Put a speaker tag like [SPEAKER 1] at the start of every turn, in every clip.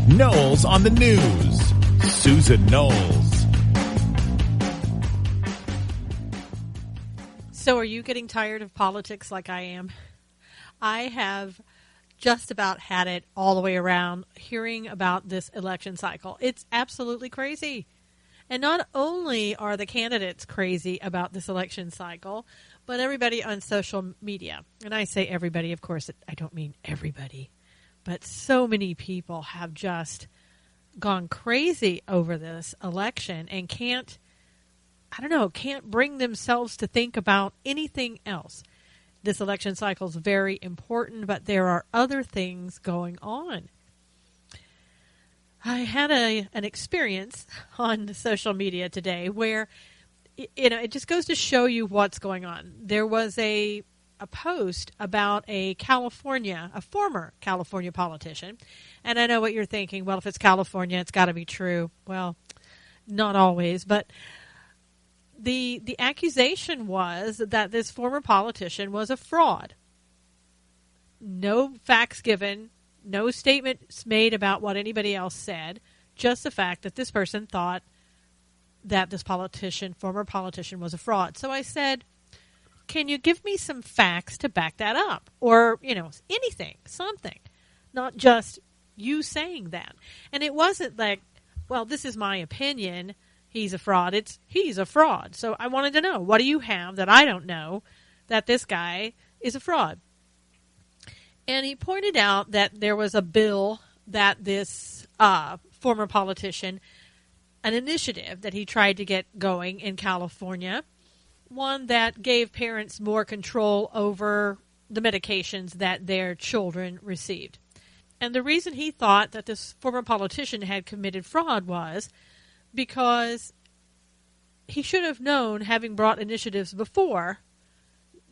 [SPEAKER 1] Knowles on the News. Susan Knowles.
[SPEAKER 2] So are you getting tired of politics like I am? I have just about had it all the way around hearing about this election cycle. It's absolutely crazy. And not only are the candidates crazy about this election cycle, but everybody on social media. And I say everybody, of course, I don't mean everybody. But so many people have just gone crazy over this election and can't bring themselves to think about anything else. This election cycle is very important, but there are other things going on. I had an experience on social media today where, it just goes to show you what's going on. There was a post about a former California politician. And I know what you're thinking. Well, if it's California, it's got to be true. Well, not always. But the accusation was that this former politician was a fraud. No facts given, no statements made about what anybody else said, just the fact that this person thought that this former politician was a fraud. So I said, can you give me some facts to back that up? Or, anything, something. Not just you saying that. And it wasn't like, well, this is my opinion, he's a fraud. It's, he's a fraud. So I wanted to know, what do you have that I don't know that this guy is a fraud? And he pointed out that there was a bill that this former politician, an initiative that he tried to get going in California, one that gave parents more control over the medications that their children received. And the reason he thought that this former politician had committed fraud was because he should have known, having brought initiatives before,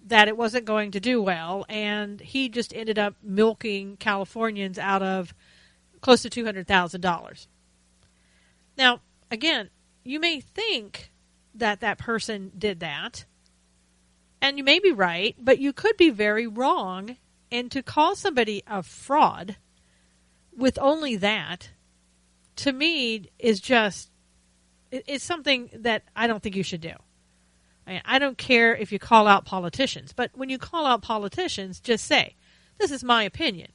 [SPEAKER 2] that it wasn't going to do well, and he just ended up milking Californians out of close to $200,000. Now, again, you may think that that person did that, and you may be right, but you could be very wrong, and to call somebody a fraud with only that, to me, is just, it's something that I don't think you should do. I don't care if you call out politicians, but when you call out politicians, just say, this is my opinion.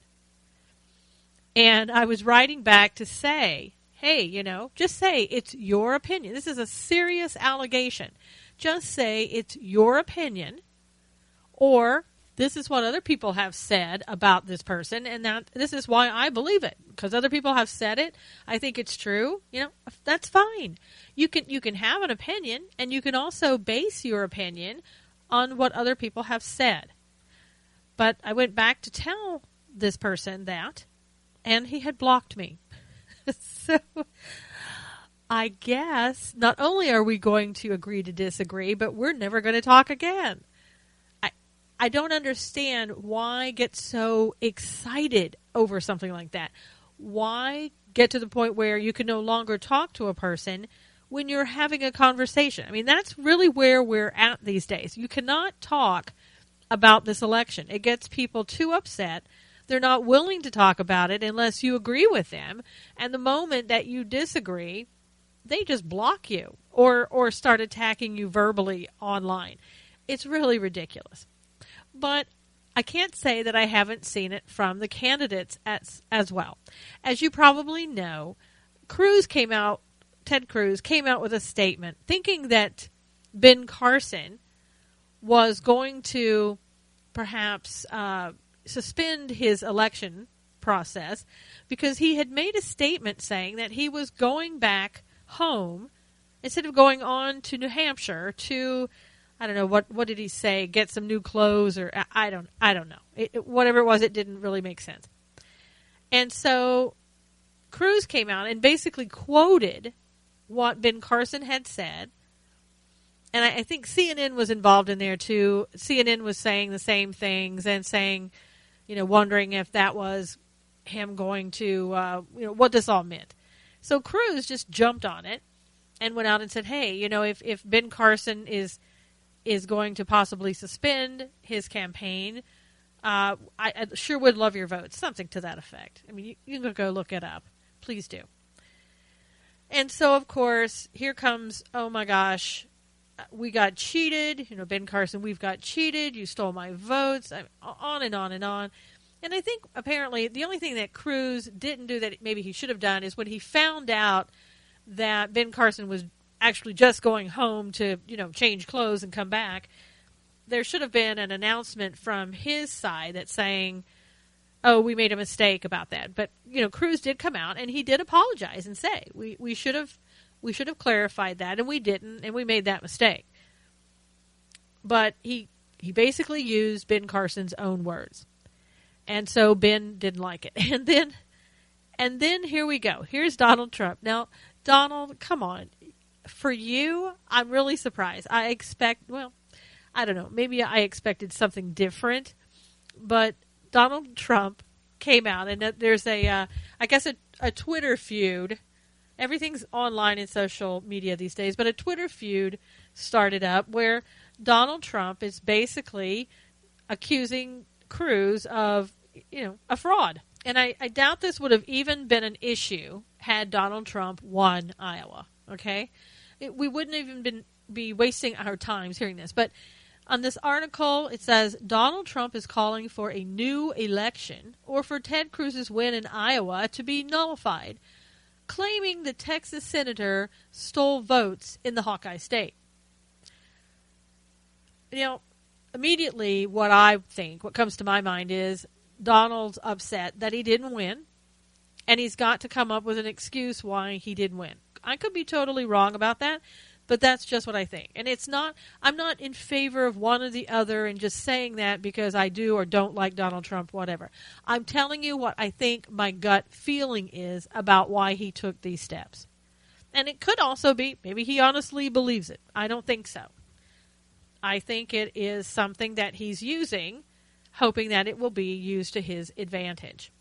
[SPEAKER 2] And I was writing back to say, hey, just say it's your opinion. This is a serious allegation. Just say it's your opinion, or this is what other people have said about this person, and that this is why I believe it, because other people have said it. I think it's true. That's fine. You can have an opinion, and you can also base your opinion on what other people have said. But I went back to tell this person that, and he had blocked me. So I guess not only are we going to agree to disagree, but we're never going to talk again. I don't understand why get so excited over something like that. Why get to the point where you can no longer talk to a person when you're having a conversation? I mean, that's really where we're at these days. You cannot talk about this election. It gets people too upset. They're not willing to talk about it unless you agree with them. And the moment that you disagree, they just block you or start attacking you verbally online. It's really ridiculous. But I can't say that I haven't seen it from the candidates as well. As you probably know, Ted Cruz came out with a statement thinking that Ben Carson was going to perhaps suspend his election process because he had made a statement saying that he was going back home instead of going on to New Hampshire to, I don't know, what did he say, get some new clothes, or I don't know. Whatever it was, it didn't really make sense. And so Cruz came out and basically quoted what Ben Carson had said. And I think CNN was involved in there too. CNN was saying the same things and saying, wondering if that was him going to, what this all meant. So Cruz just jumped on it and went out and said, hey, if Ben Carson is going to possibly suspend his campaign, I sure would love your vote. Something to that effect. I mean, you can go look it up. please do. And so, of course, here comes, oh my gosh, we got cheated. Ben Carson, we've got cheated. You stole my votes. On and on and on. And I think apparently the only thing that Cruz didn't do that maybe he should have done is when he found out that Ben Carson was actually just going home to, change clothes and come back, there should have been an announcement from his side that's saying, oh, we made a mistake about that. But, Cruz did come out and he did apologize and say, we should have clarified that, and we didn't, and we made that mistake. But he basically used Ben Carson's own words. And so Ben didn't like it. And then here we go. Here's Donald Trump. Now, Donald, come on. For you, I'm really surprised. I don't know. Maybe I expected something different. But Donald Trump came out, and there's a Twitter feud. Everything's online in social media these days, but a Twitter feud started up where Donald Trump is basically accusing Cruz of, a fraud. And I doubt this would have even been an issue had Donald Trump won Iowa, okay? We wouldn't even be wasting our times hearing this. But on this article, it says, Donald Trump is calling for a new election or for Ted Cruz's win in Iowa to be nullified, claiming the Texas senator stole votes in the Hawkeye state. Immediately what comes to my mind is Donald's upset that he didn't win, and he's got to come up with an excuse why he didn't win. I could be totally wrong about that, but that's just what I think. And I'm not in favor of one or the other and just saying that because I do or don't like Donald Trump, whatever. I'm telling you what I think my gut feeling is about why he took these steps. And it could also be, maybe he honestly believes it. I don't think so. I think it is something that he's using, hoping that it will be used to his advantage.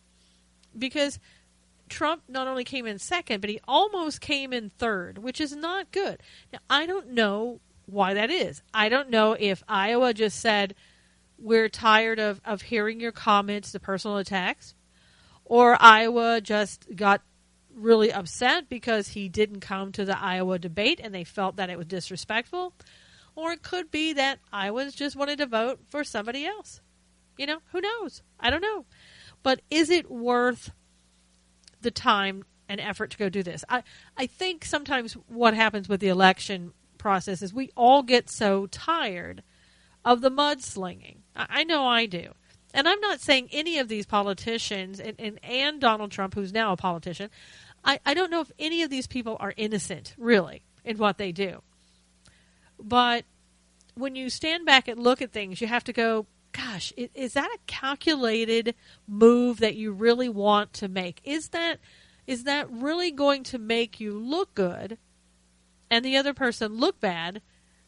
[SPEAKER 2] Because Trump not only came in second, but he almost came in third, which is not good. Now, I don't know why that is. I don't know if Iowa just said, we're tired of hearing your comments, the personal attacks, or Iowa just got really upset because he didn't come to the Iowa debate and they felt that it was disrespectful. Or it could be that Iowans just wanted to vote for somebody else. Who knows? I don't know. But is it worth the time and effort to go do this? I think sometimes what happens with the election process is we all get so tired of the mudslinging. I know I do. And I'm not saying any of these politicians and Donald Trump, who's now a politician, I don't know if any of these people are innocent, really, in what they do. But when you stand back and look at things, you have to go, gosh, is that a calculated move that you really want to make? Is that really going to make you look good and the other person look bad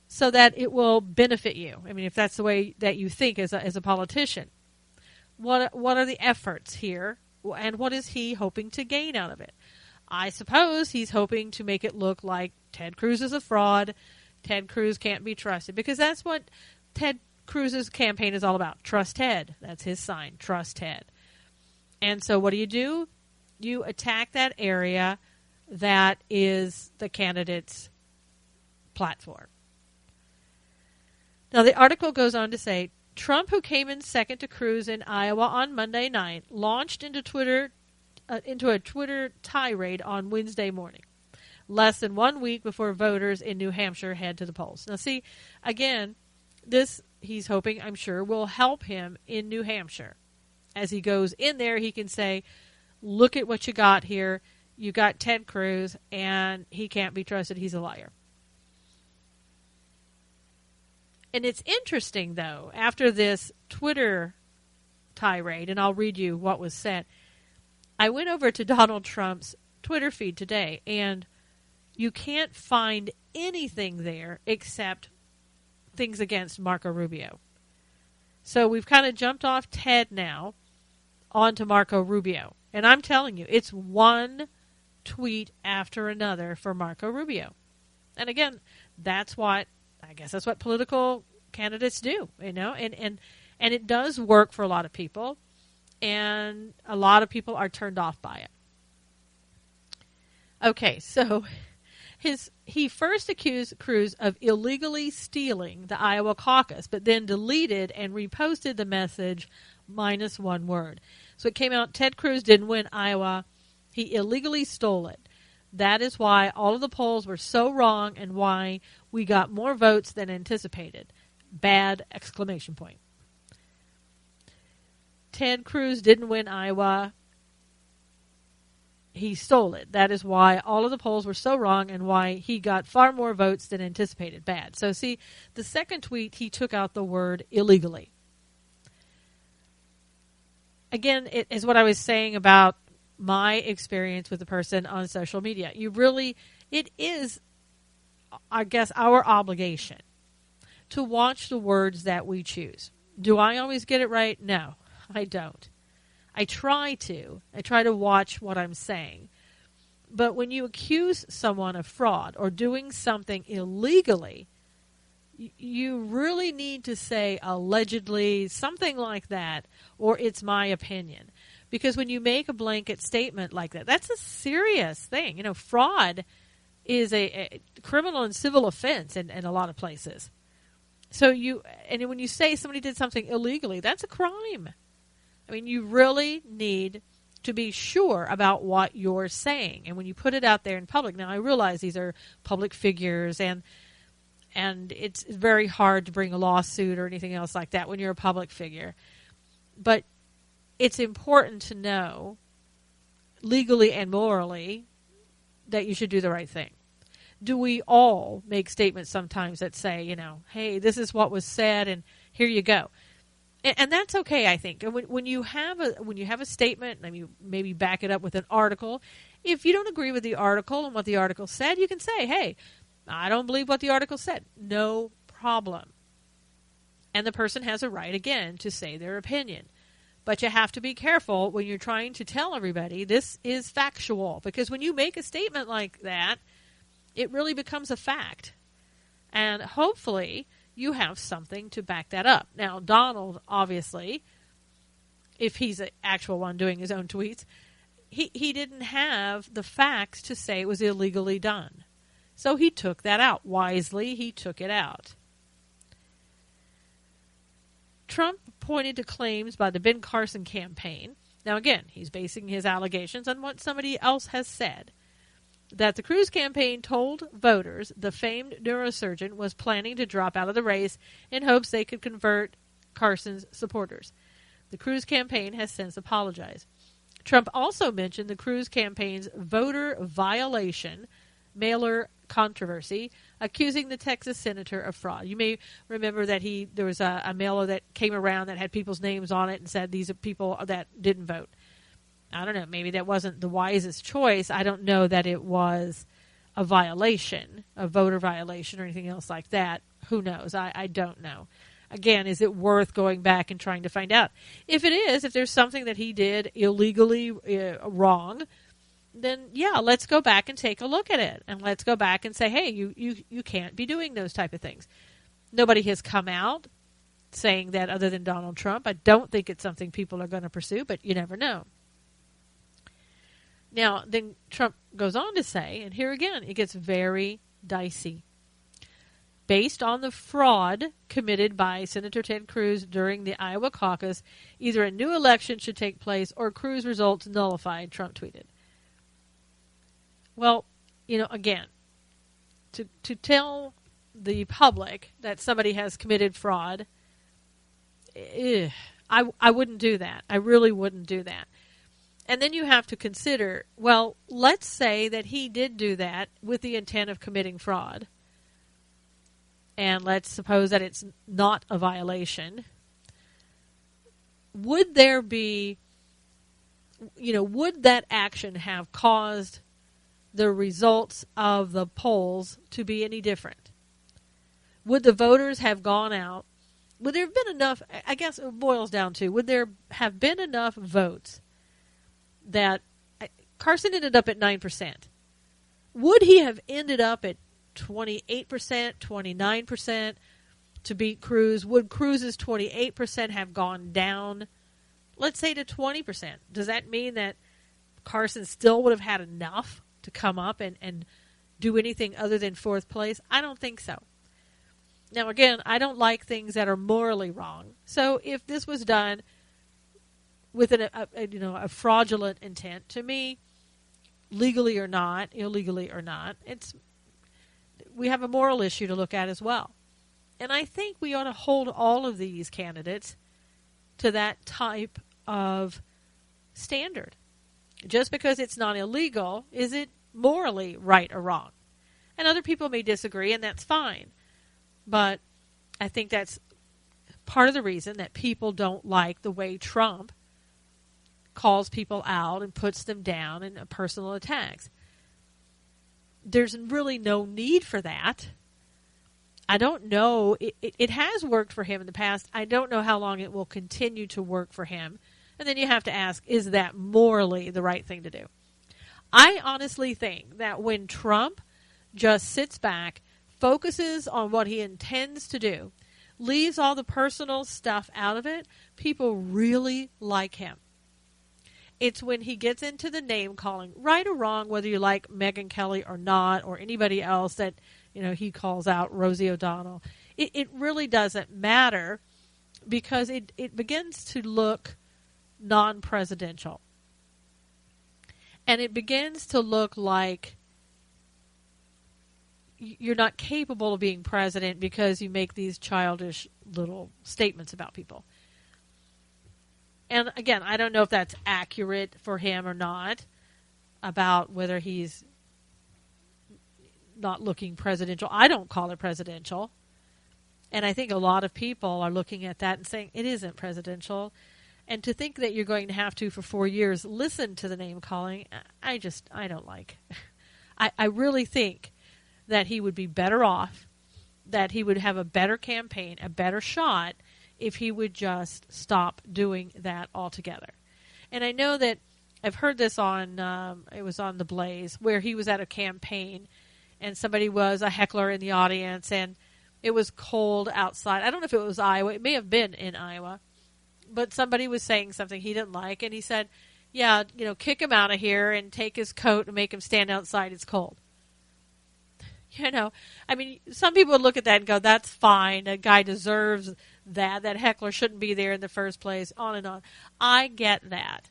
[SPEAKER 2] so that it will benefit you? I mean, if that's the way that you think as a politician. What are the efforts here, and what is he hoping to gain out of it? I suppose he's hoping to make it look like Ted Cruz is a fraud. Ted Cruz can't be trusted, because that's what Ted Cruz's campaign is all about. Trust Ted. That's his sign. Trust Ted. And so what do? You attack that area that is the candidate's platform. Now, the article goes on to say, Trump, who came in second to Cruz in Iowa on Monday night, launched into a Twitter tirade on Wednesday morning, less than 1 week before voters in New Hampshire head to the polls. Now, see, again, this he's hoping, I'm sure, will help him in New Hampshire. As he goes in there, he can say, look at what you got here. You got Ted Cruz, and he can't be trusted. He's a liar. And it's interesting, though, after this Twitter tirade, and I'll read you what was said, I went over to Donald Trump's Twitter feed today, and you can't find anything there except things against Marco Rubio. So we've kind of jumped off Ted now onto Marco Rubio. And I'm telling you, it's one tweet after another for Marco Rubio. And again, I guess that's what political candidates do, and it does work for a lot of people, and a lot of people are turned off by it. Okay, so he first accused Cruz of illegally stealing the Iowa caucus, but then deleted and reposted the message minus one word. So it came out, Ted Cruz didn't win Iowa. He illegally stole it. That is why all of the polls were so wrong and why we got more votes than anticipated. Bad! Exclamation point. Ted Cruz didn't win Iowa. He stole it. That is why all of the polls were so wrong and why he got far more votes than anticipated. Bad. So see, the second tweet, he took out the word illegally. Again, it is what I was saying about my experience with the person on social media. It is, I guess, our obligation to watch the words that we choose. Do I always get it right? No, I don't. I try to watch what I'm saying. But when you accuse someone of fraud or doing something illegally, you really need to say allegedly, something like that, or it's my opinion. Because when you make a blanket statement like that, that's a serious thing. Fraud is a criminal and civil offense in a lot of places. So when you say somebody did something illegally, that's a crime. I mean, you really need to be sure about what you're saying. And when you put it out there in public, now I realize these are public figures and it's very hard to bring a lawsuit or anything else like that when you're a public figure. But it's important to know legally and morally that you should do the right thing. Do we all make statements sometimes that say, hey, this is what was said and here you go? And that's okay, I think. And when you have a statement, and you maybe back it up with an article, if you don't agree with the article and what the article said, you can say, hey, I don't believe what the article said. No problem. And the person has a right, again, to say their opinion. But you have to be careful when you're trying to tell everybody this is factual. Because when you make a statement like that, it really becomes a fact. And hopefully you have something to back that up. Now, Donald, obviously, if he's the actual one doing his own tweets, he didn't have the facts to say it was illegally done. So he took that out. Wisely, he took it out. Trump pointed to claims by the Ben Carson campaign. Now, again, he's basing his allegations on what somebody else has said. That the Cruz campaign told voters the famed neurosurgeon was planning to drop out of the race in hopes they could convert Carson's supporters. The Cruz campaign has since apologized. Trump also mentioned the Cruz campaign's voter violation mailer controversy, accusing the Texas senator of fraud. You may remember that there was a mailer that came around that had people's names on it and said these are people that didn't vote. I don't know, maybe that wasn't the wisest choice. I don't know that it was a violation, a voter violation or anything else like that. Who knows? I don't know. Again, is it worth going back and trying to find out? If it is, if there's something that he did illegally wrong, then yeah, let's go back and take a look at it. And let's go back and say, hey, you can't be doing those type of things. Nobody has come out saying that other than Donald Trump. I don't think it's something people are going to pursue, but you never know. Now, then Trump goes on to say, and here again, it gets very dicey. Based on the fraud committed by Senator Ted Cruz during the Iowa caucus, either a new election should take place or Cruz results nullified, Trump tweeted. Well, again, to tell the public that somebody has committed fraud, I wouldn't do that. I really wouldn't do that. And then you have to consider, well, let's say that he did do that with the intent of committing fraud. And let's suppose that it's not a violation. Would there be, would that action have caused the results of the polls to be any different? Would the voters have gone out? Would there have been enough, I guess it boils down to, would there have been enough votes that Carson ended up at 9%? Would he have ended up at 28%, 29% to beat Cruz? Would Cruz's 28% have gone down, let's say, to 20%? Does that mean that Carson still would have had enough to come up and do anything other than fourth place? I don't think so. Now, again, I don't like things that are morally wrong. So if this was done with a fraudulent intent, to me, legally or not, illegally or not, we have a moral issue to look at as well. And I think we ought to hold all of these candidates to that type of standard. Just because it's not illegal, is it morally right or wrong? And other people may disagree, and that's fine. But I think that's part of the reason that people don't like the way Trump calls people out and puts them down in personal attacks. There's really no need for that. I don't know. It has worked for him in the past. I don't know how long it will continue to work for him. And then you have to ask, is that morally the right thing to do? I honestly think that when Trump just sits back, focuses on what he intends to do, leaves all the personal stuff out of it, people really like him. It's when he gets into the name calling, right or wrong, whether you like Megyn Kelly or not, or anybody else that he calls out, Rosie O'Donnell. It really doesn't matter, because it begins to look non-presidential. And it begins to look like you're not capable of being president because you make these childish little statements about people. And again, I don't know if that's accurate for him or not, about whether he's not looking presidential. I don't call it presidential. And I think a lot of people are looking at that and saying it isn't presidential. And to think that you're going to have to, for 4 years, listen to the name calling, I don't like. I really think that he would be better off, that he would have a better campaign, a better shot, if he would just stop doing that altogether. And I know that I've heard this on, it was on The Blaze, where he was at a campaign and somebody was a heckler in the audience and it was cold outside. I don't know if it was Iowa. It may have been in Iowa. But somebody was saying something he didn't like, and he said, yeah, kick him out of here and take his coat and make him stand outside. It's cold. I mean, some people would look at that and go, that's fine. A guy deserves that. That heckler shouldn't be there in the first place, on and on. I get that.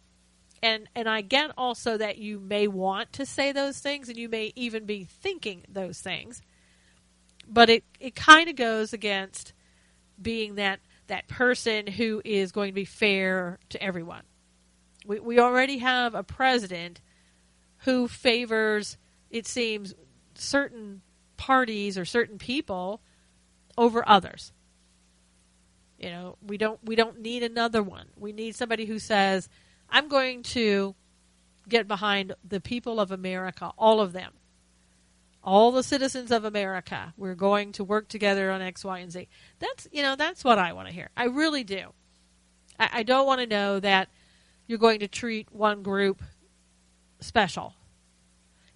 [SPEAKER 2] And I get also that you may want to say those things, and you may even be thinking those things. But it kind of goes against being that person who is going to be fair to everyone. We already have a president who favors, it seems, certain parties or certain people over others. We don't need another one. We need somebody who says, I'm going to get behind the people of America, all of them. All the citizens of America, we're going to work together on X, Y, and Z. That's what I want to hear. I really do. I don't want to know that you're going to treat one group special.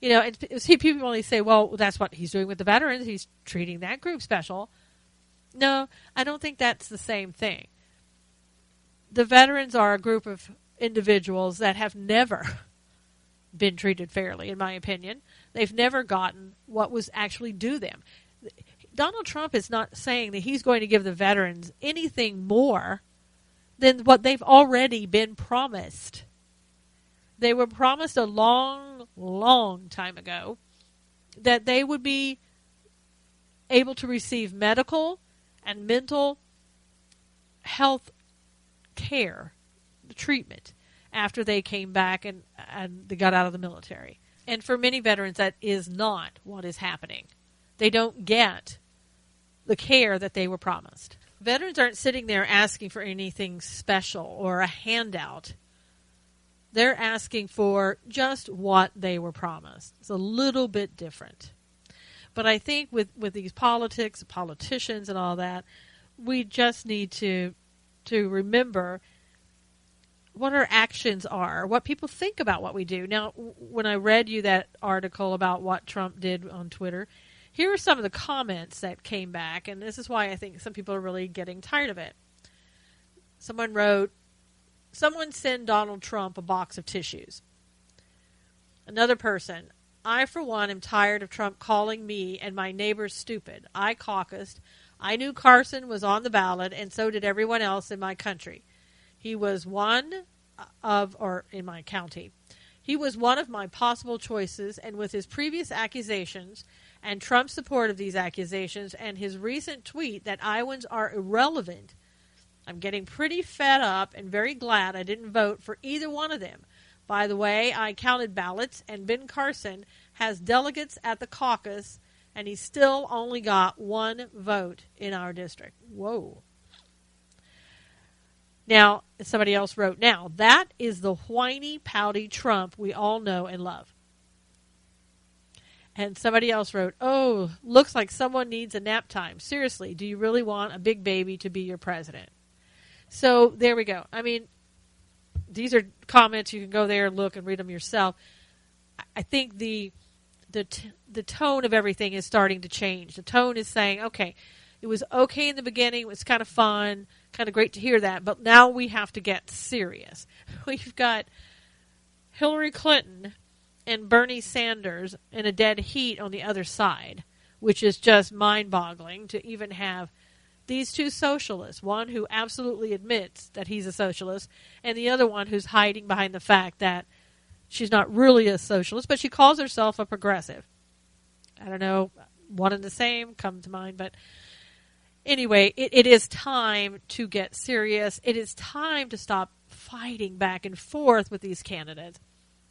[SPEAKER 2] And see, people only say, well, that's what he's doing with the veterans. He's treating that group special. No, I don't think that's the same thing. The veterans are a group of individuals that have never been treated fairly, in my opinion. They've never gotten what was actually due them. Donald Trump is not saying that he's going to give the veterans anything more than what they've already been promised. They were promised a long, long time ago that they would be able to receive medical and mental health care, treatment, after they came back and they got out of the military. And for many veterans, that is not what is happening. They don't get the care that they were promised. Veterans aren't sitting there asking for anything special or a handout. They're asking for just what they were promised. It's a little bit different. But I think with these politicians and all that, we just need to remember what our actions are, what people think about what we do. Now, when I read you that article about what Trump did on Twitter, here are some of the comments that came back, and this is why I think some people are really getting tired of it. Someone wrote, someone send Donald Trump a box of tissues. Another person, I, for one, am tired of Trump calling me and my neighbors stupid. I caucused. I knew Carson was on the ballot, and so did everyone else in my country. He was in my county. He was one of my possible choices, and with his previous accusations and Trump's support of these accusations and his recent tweet that Iowans are irrelevant, I'm getting pretty fed up and very glad I didn't vote for either one of them. By the way, I counted ballots, and Ben Carson has delegates at the caucus, and he still only got one vote in our district. Whoa. Now, somebody else wrote, now, that is the whiny, pouty Trump we all know and love. And somebody else wrote, oh, looks like someone needs a nap time. Seriously, do you really want a big baby to be your president? So there we go. I mean, these are comments. You can go there and look and read them yourself. I think the tone of everything is starting to change. The tone is saying, okay, it was okay in the beginning. It was kind of fun, kind of great to hear that. But now we have to get serious. We've got Hillary Clinton and Bernie Sanders in a dead heat on the other side, which is just mind-boggling to even have these two socialists, one who absolutely admits that he's a socialist, and the other one who's hiding behind the fact that she's not really a socialist, but she calls herself a progressive. I don't know, one and the same come to mind, but anyway, it is time to get serious. It is time to stop fighting back and forth with these candidates.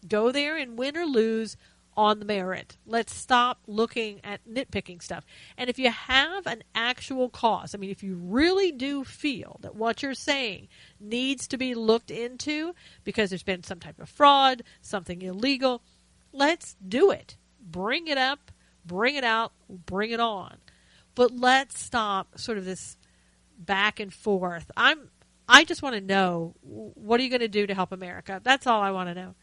[SPEAKER 2] Go there and win or lose on the merit. Let's stop looking at nitpicking stuff. And if you have an actual cause, I mean, if you really do feel that what you're saying needs to be looked into because there's been some type of fraud, something illegal, let's do it. Bring it up, bring it out, bring it on. But let's stop sort of this back and forth. I just want to know, what are you going to do to help America? That's all I want to know.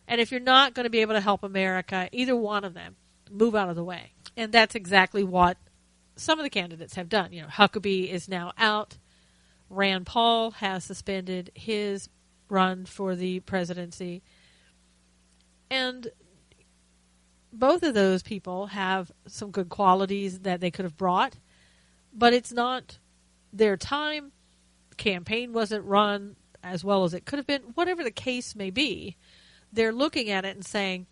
[SPEAKER 2] And if you're not going to be able to help America, either one of them, move out of the way. And that's exactly what some of the candidates have done. You know, Huckabee is now out. Rand Paul has suspended his run for the presidency. And both of those people have some good qualities that they could have brought, but it's not their time. The campaign wasn't run as well as it could have been. Whatever the case may be, they're looking at it and saying,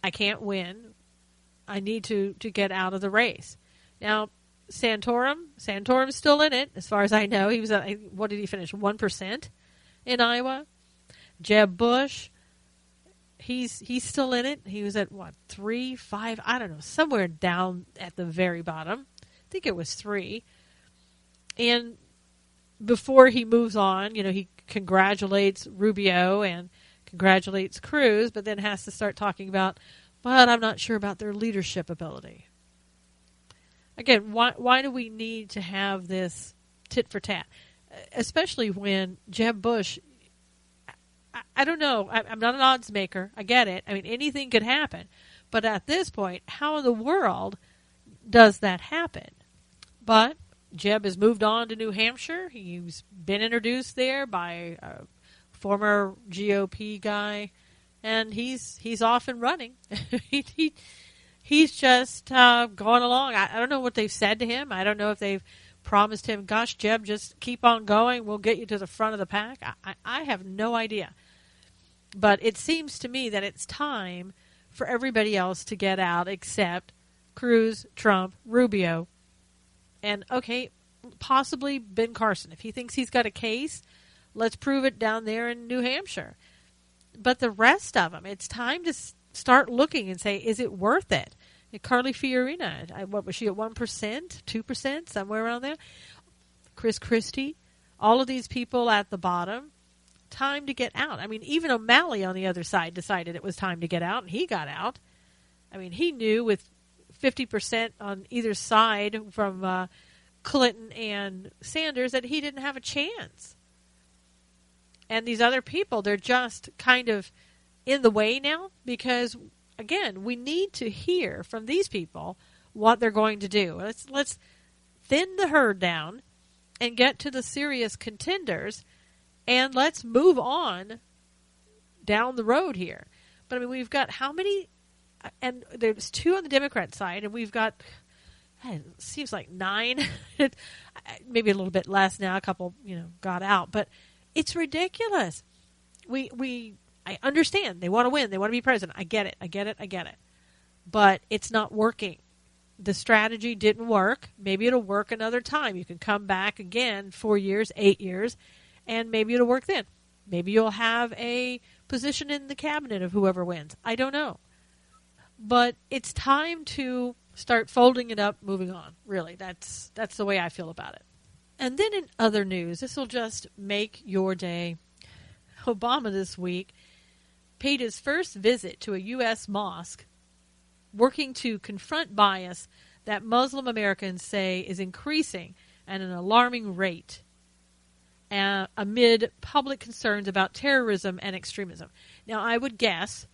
[SPEAKER 2] I can't win. I need to get out of the race. Now, Santorum's still in it, as far as I know. He was at, what did he finish, 1% in Iowa? Jeb Bush, he's still in it. He was at, 3, 5, I don't know, somewhere down at the very bottom. I think it was 3. And before he moves on, he congratulates Rubio and congratulates Cruz, but then has to start talking about, but I'm not sure about their leadership ability. Again, why do we need to have this tit for tat? Especially when Jeb Bush, I don't know, I'm not an odds maker, I get it. I mean, anything could happen. But at this point, how in the world does that happen? But Jeb has moved on to New Hampshire. He's been introduced there by former GOP guy, and he's off and running. He's just going along. I don't know what they've said to him. I don't know if they've promised him, gosh, Jeb, just keep on going. We'll get you to the front of the pack. I have no idea. But it seems to me that it's time for everybody else to get out except Cruz, Trump, Rubio, and, okay, possibly Ben Carson. If he thinks he's got a case, let's prove it down there in New Hampshire. But the rest of them, it's time to start looking and say, is it worth it? Carly Fiorina, what was she at 1%, 2%, somewhere around there? Chris Christie, all of these people at the bottom, time to get out. I mean, even O'Malley on the other side decided it was time to get out, and he got out. I mean, he knew with 50% on either side from Clinton and Sanders that he didn't have a chance. And these other people, they're just kind of in the way now because, again, we need to hear from these people what they're going to do. Let's thin the herd down and get to the serious contenders, and let's move on down the road here. But, I mean, we've got how many and there's 2 on the Democrat side, and we've got, it seems like 9, maybe a little bit less now. A couple, got out, but it's ridiculous. I understand they want to win. They want to be president. I get it. But it's not working. The strategy didn't work. Maybe it'll work another time. You can come back again 4 years, 8 years, and maybe it'll work then. Maybe you'll have a position in the cabinet of whoever wins. I don't know. But it's time to start folding it up, moving on. Really, that's the way I feel about it. And then in other news, this will just make your day. Obama this week paid his first visit to a U.S. mosque, working to confront bias that Muslim Americans say is increasing at an alarming rate amid public concerns about terrorism and extremism. Now, I would guess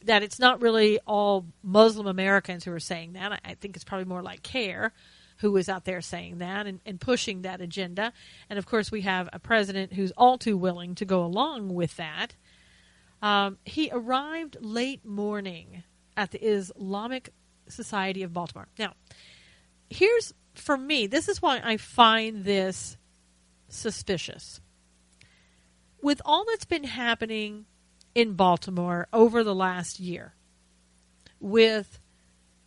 [SPEAKER 2] that it's not really all Muslim Americans who are saying that. I think it's probably more like CARE who is out there saying that and pushing that agenda. And, of course, we have a president who's all too willing to go along with that. He arrived late morning at the Islamic Society of Baltimore. Now, here's, for me, this is why I find this suspicious. With all that's been happening in Baltimore over the last year, with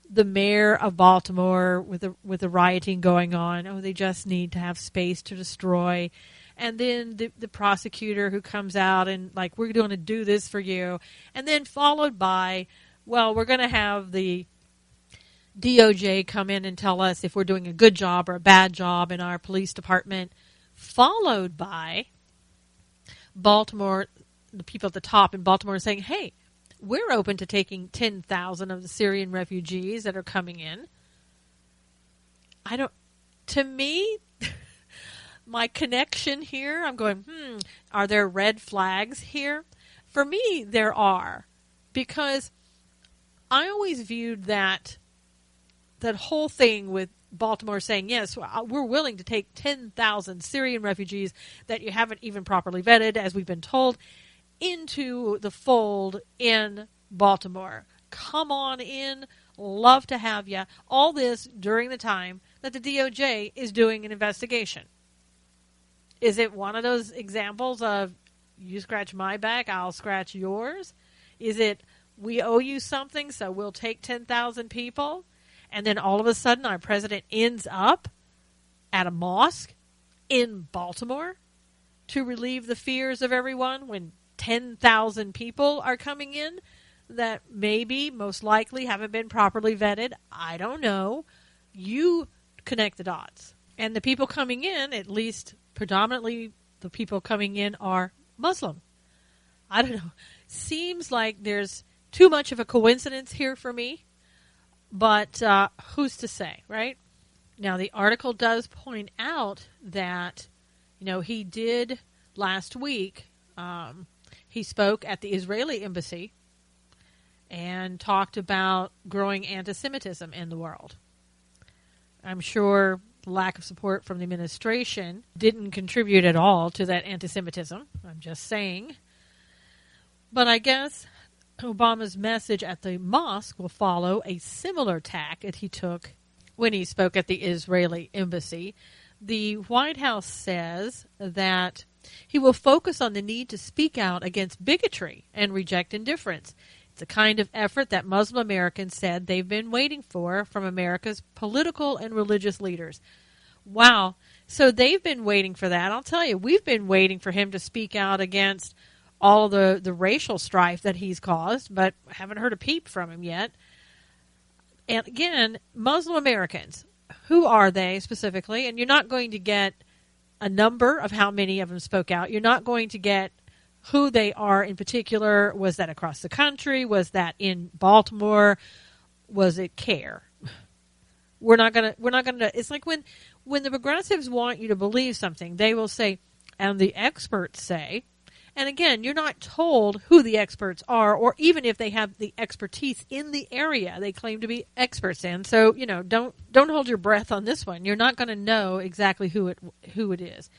[SPEAKER 2] the mayor of Baltimore, with the rioting going on, they just need to have space to destroy, and then the prosecutor who comes out and we're going to do this for you, and then followed by, we're going to have the DOJ come in and tell us if we're doing a good job or a bad job in our police department, followed by Baltimore, the people at the top in Baltimore saying, hey, we're open to taking 10,000 of the Syrian refugees that are coming in. To me, my connection here, I'm going, are there red flags here? For me, there are, because I always viewed that whole thing with Baltimore saying, yes, we're willing to take 10,000 Syrian refugees that you haven't even properly vetted, as we've been told, into the fold in Baltimore. Come on in. Love to have you. All this during the time that the DOJ is doing an investigation. Is it one of those examples of you scratch my back, I'll scratch yours? Is it we owe you something, so we'll take 10,000 people? And then all of a sudden our president ends up at a mosque in Baltimore to relieve the fears of everyone when 10,000 people are coming in that maybe, most likely, haven't been properly vetted. I don't know. You connect the dots. And the people coming in, at least predominantly the people coming in, are Muslim. I don't know. Seems like there's too much of a coincidence here for me. But who's to say, right? Now, the article does point out that, he did last week, he spoke at the Israeli embassy and talked about growing anti-Semitism in the world. I'm sure lack of support from the administration didn't contribute at all to that anti-Semitism. I'm just saying. But I guess Obama's message at the mosque will follow a similar tack that he took when he spoke at the Israeli embassy. The White House says that he will focus on the need to speak out against bigotry and reject indifference. It's a kind of effort that Muslim Americans said they've been waiting for from America's political and religious leaders. Wow. So they've been waiting for that. I'll tell you, we've been waiting for him to speak out against all the racial strife that he's caused, but haven't heard a peep from him yet. And again, Muslim Americans, who are they specifically? And you're not going to get a number of how many of them spoke out. You're not going to get who they are in particular. Was that across the country? Was that in Baltimore? Was it CARE? We're not gonna. It's like when the progressives want you to believe something, they will say, and the experts say. And again, you're not told who the experts are, or even if they have the expertise in the area they claim to be experts in. So, don't hold your breath on this one. You're not going to know exactly who it is.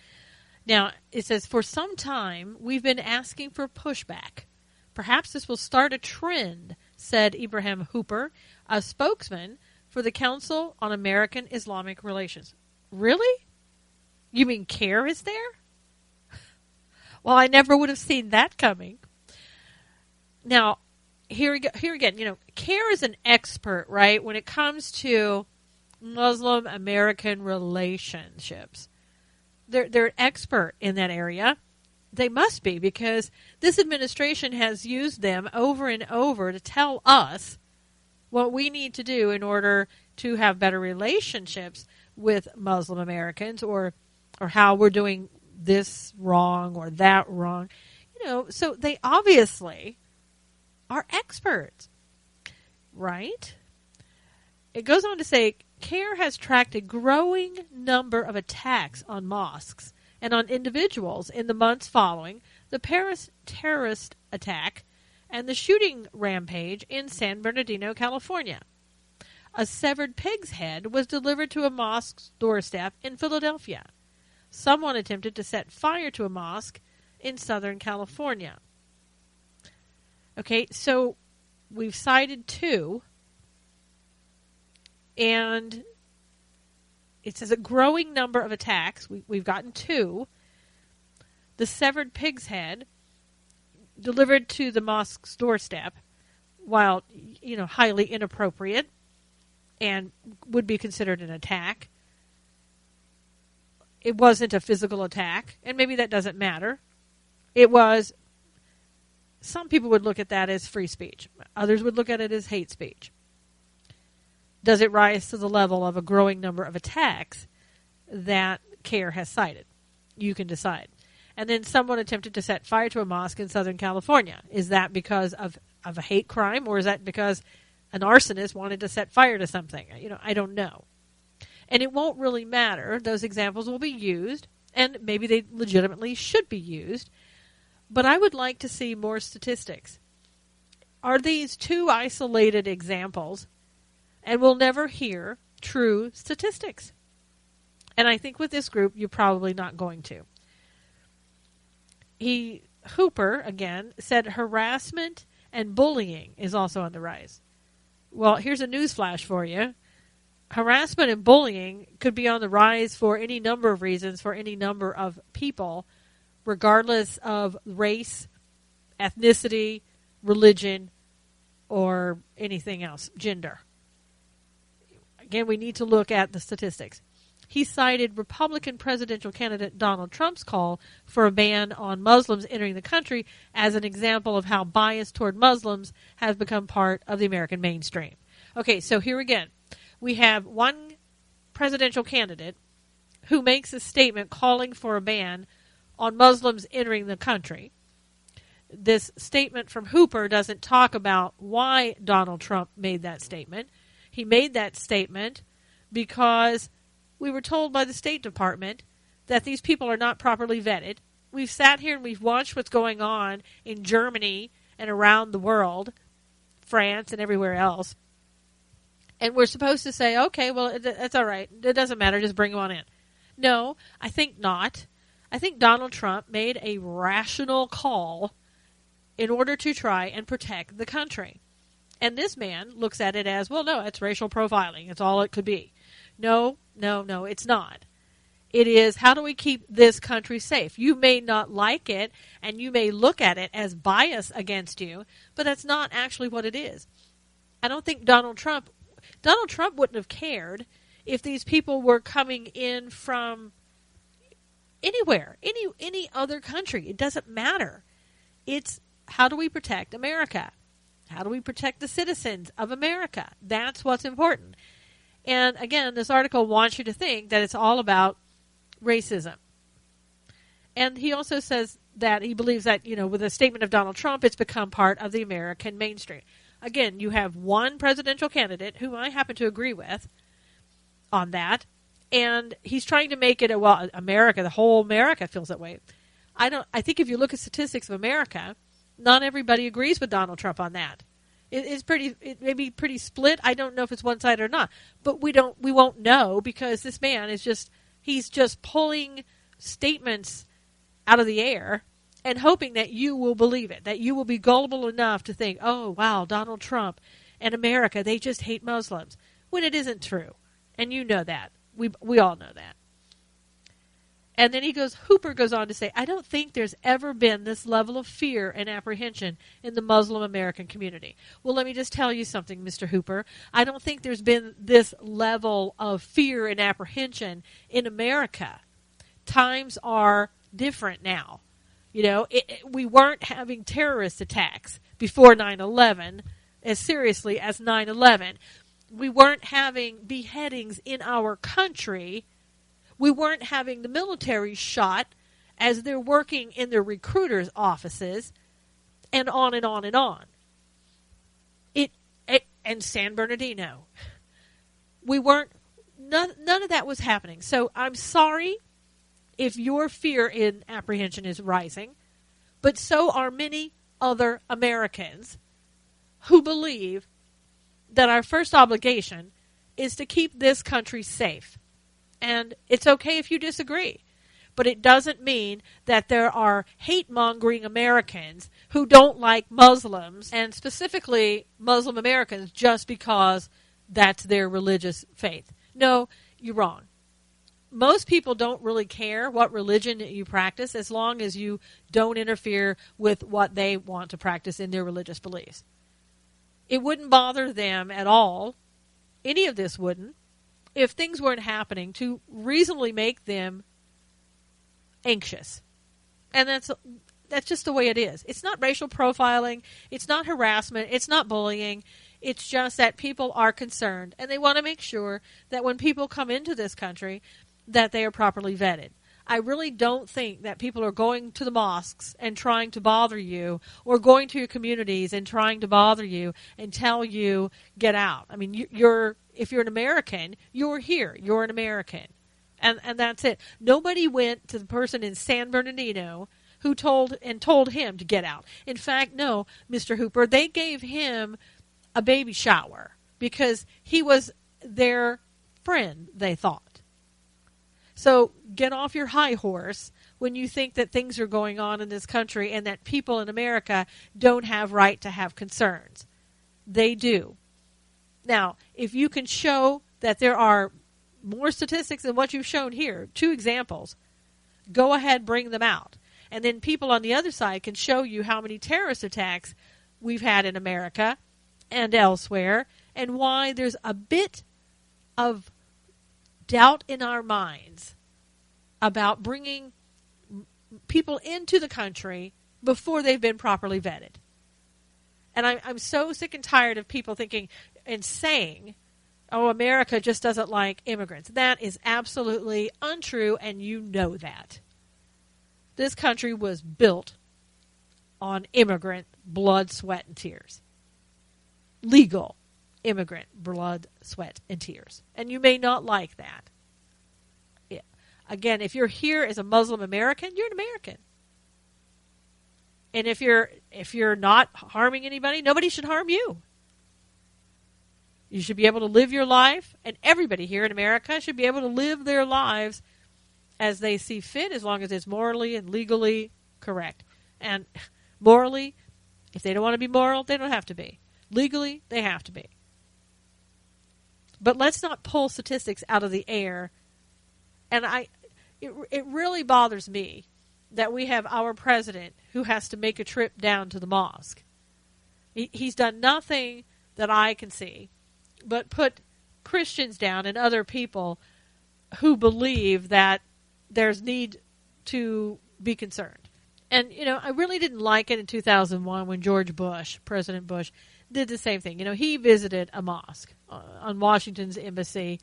[SPEAKER 2] Now, it says, for some time, we've been asking for pushback. Perhaps this will start a trend said Ibrahim Hooper, a spokesman for the Council on American Islamic Relations. Really? You mean CARE is there? Well, I never would have seen that coming. Now, here again, CARE is an expert, right, when it comes to Muslim-American relationships. They're an expert in that area. They must be, because this administration has used them over and over to tell us what we need to do in order to have better relationships with Muslim Americans, or how we're doing this wrong or that wrong. So they obviously are experts, right? It goes on to say, CARE has tracked a growing number of attacks on mosques and on individuals in the months following the Paris terrorist attack and the shooting rampage in San Bernardino, California. A severed pig's head was delivered to a mosque's doorstep in Philadelphia. Someone attempted to set fire to a mosque in Southern California. Okay, so we've cited 2, and it says a growing number of attacks. We've gotten 2. The severed pig's head delivered to the mosque's doorstep, while highly inappropriate and would be considered an attack. It wasn't a physical attack, and maybe that doesn't matter. It was, some people would look at that as free speech. Others would look at it as hate speech. Does it rise to the level of a growing number of attacks that CARE has cited? You can decide. And then someone attempted to set fire to a mosque in Southern California. Is that because of a hate crime, or is that because an arsonist wanted to set fire to something? I don't know. And it won't really matter. Those examples will be used, and maybe they legitimately should be used. But I would like to see more statistics. Are these 2 isolated examples, and we'll never hear true statistics? And I think with this group, you're probably not going to. Hooper, again, said harassment and bullying is also on the rise. Well, here's a news flash for you. Harassment and bullying could be on the rise for any number of reasons, for any number of people, regardless of race, ethnicity, religion, or anything else, gender. Again, we need to look at the statistics. He cited Republican presidential candidate Donald Trump's call for a ban on Muslims entering the country as an example of how bias toward Muslims has become part of the American mainstream. Okay, so here again, we have one presidential candidate who makes a statement calling for a ban on Muslims entering the country. This statement from Hooper doesn't talk about why Donald Trump made that statement. He made that statement because we were told by the State Department that these people are not properly vetted. We've sat here and we've watched what's going on in Germany and around the world, France and everywhere else. And we're supposed to say, okay, well, that's all right. It doesn't matter. Just bring them on in. No, I think not. I think Donald Trump made a rational call in order to try and protect the country. And this man looks at it as, well, no, it's racial profiling. It's all it could be. No, it's not. It is, how do we keep this country safe? You may not like it, and you may look at it as bias against you, but that's not actually what it is. I don't think Donald Trump wouldn't have cared if these people were coming in from anywhere, any other country. It doesn't matter. It's, how do we protect America? How do we protect the citizens of America? That's what's important. And again, this article wants you to think that it's all about racism. And he also says that he believes that, with the statement of Donald Trump, it's become part of the American mainstream. Again, you have one presidential candidate whom I happen to agree with on that, and he's trying to make it America, the whole America feels that way. I think if you look at statistics of America, not everybody agrees with Donald Trump on that. It may be pretty split. I don't know if it's one side or not, but we won't know, because this man is he's just pulling statements out of the air and hoping that you will believe it, that you will be gullible enough to think, oh, wow, Donald Trump and America, they just hate Muslims, when it isn't true. And you know that. We all know that. And then Hooper goes on to say, I don't think there's ever been this level of fear and apprehension in the Muslim American community. Well, let me just tell you something, Mr. Hooper. I don't think there's been this level of fear and apprehension in America. Times are different now. You know, we weren't having terrorist attacks before 9/11 as seriously as 9/11. We weren't having beheadings in our country. We weren't having the military shot as they're working in their recruiters' offices, and on and on and on. And San Bernardino. None of that was happening. So I'm sorry if your fear and apprehension is rising, but so are many other Americans who believe that our first obligation is to keep this country safe. And it's okay if you disagree, but it doesn't mean that there are hate-mongering Americans who don't like Muslims, and specifically Muslim Americans, just because that's their religious faith. No, you're wrong. Most people don't really care what religion you practice as long as you don't interfere with what they want to practice in their religious beliefs. It wouldn't bother them at all, any of this wouldn't, if things weren't happening to reasonably make them anxious. And that's just the way it is. It's not racial profiling. It's not harassment. It's not bullying. It's just that people are concerned, and they want to make sure that when people come into this country, that they are properly vetted. I really don't think that people are going to the mosques and trying to bother you, or going to your communities and trying to bother you and tell you, get out. I mean, if you're an American, you're here. You're an American. And that's it. Nobody went to the person in San Bernardino who told him to get out. In fact, no, Mr. Hooper, they gave him a baby shower because he was their friend, they thought. So get off your high horse when you think that things are going on in this country and that people in America don't have right to have concerns. They do. Now, if you can show that there are more statistics than what you've shown here, 2 examples, go ahead, bring them out. And then people on the other side can show you how many terrorist attacks we've had in America and elsewhere, and why there's a bit of doubt in our minds about bringing people into the country before they've been properly vetted. And I'm so sick and tired of people thinking and saying, oh, America just doesn't like immigrants. That is absolutely untrue, and you know that. This country was built on immigrant blood, sweat, and tears. Legal immigrant blood, sweat, and tears. And you may not like that. Yeah. Again, if you're here as a Muslim American, you're an American. And if you're not harming anybody, nobody should harm you. You should be able to live your life, and everybody here in America should be able to live their lives as they see fit, as long as it's morally and legally correct. And morally, if they don't want to be moral, they don't have to be. Legally, they have to be. But let's not pull statistics out of the air. And it really bothers me that we have our president who has to make a trip down to the mosque. He's done nothing that I can see but put Christians down and other people who believe that there's need to be concerned. And, I really didn't like it in 2001 when President Bush, did the same thing. He visited a mosque on Washington's embassy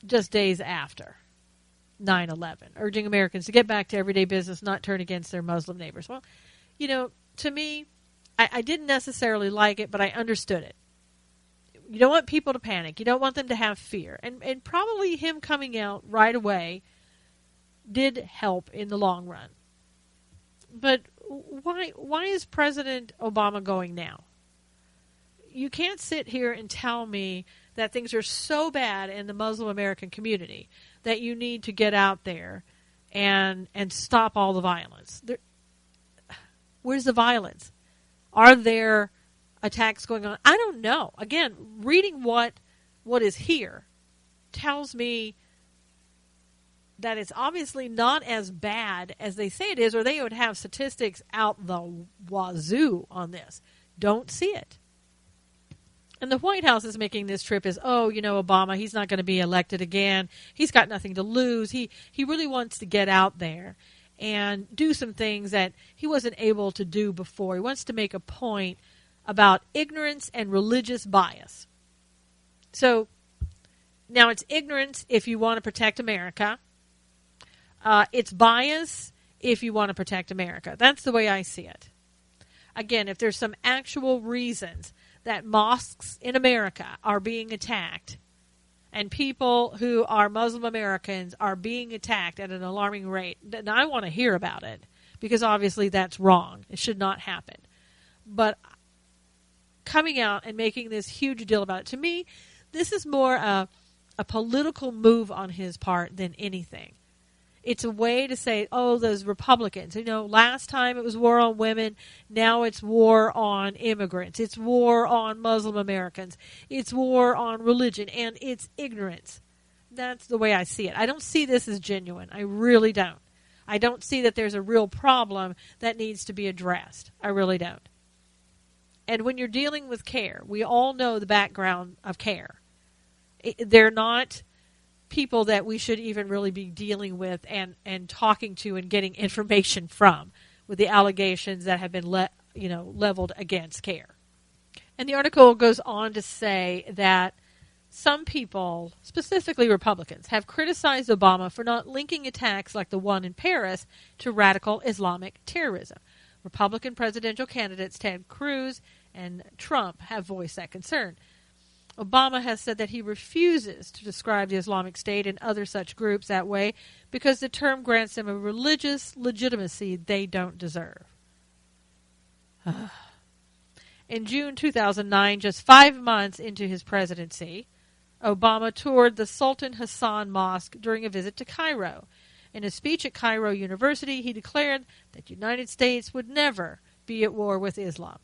[SPEAKER 2] just days after 9/11, urging Americans to get back to everyday business, not turn against their Muslim neighbors. Well, to me, I didn't necessarily like it, but I understood it. You don't want people to panic. You don't want them to have fear. And probably him coming out right away did help in the long run. But why is President Obama going now? You can't sit here and tell me that things are so bad in the Muslim American community that you need to get out there and stop all the violence. Where's the violence? Are there attacks going on? I don't know. Again, reading what is here tells me that it's obviously not as bad as they say it is, or they would have statistics out the wazoo on this. Don't see it. And the White House is making this trip as, Obama, he's not going to be elected again. He's got nothing to lose. He really wants to get out there and do some things that he wasn't able to do before. He wants to make a point about ignorance and religious bias. So now it's ignorance if you want to protect America. It's bias if you want to protect America. That's the way I see it. Again, if there's some actual reasons that mosques in America are being attacked and people who are Muslim Americans are being attacked at an alarming rate, then I want to hear about it, because obviously that's wrong. It should not happen. But coming out and making this huge deal about it, to me, this is more a political move on his part than anything. It's a way to say, those Republicans, last time it was war on women, now it's war on immigrants, it's war on Muslim Americans, it's war on religion, and it's ignorance. That's the way I see it. I don't see this as genuine. I really don't. I don't see that there's a real problem that needs to be addressed. I really don't. And when you're dealing with CARE, we all know the background of CARE. They're not people that we should even really be dealing with and talking to and getting information from, with the allegations that have been leveled against CARE. And the article goes on to say that some people, specifically Republicans, have criticized Obama for not linking attacks like the one in Paris to radical Islamic terrorism. Republican presidential candidates Ted Cruz and Trump have voiced that concern. Obama has said that he refuses to describe the Islamic State and other such groups that way because the term grants them a religious legitimacy they don't deserve. In June 2009, just 5 months into his presidency, Obama toured the Sultan Hassan Mosque during a visit to Cairo. In a speech at Cairo University, he declared that the United States would never be at war with Islam.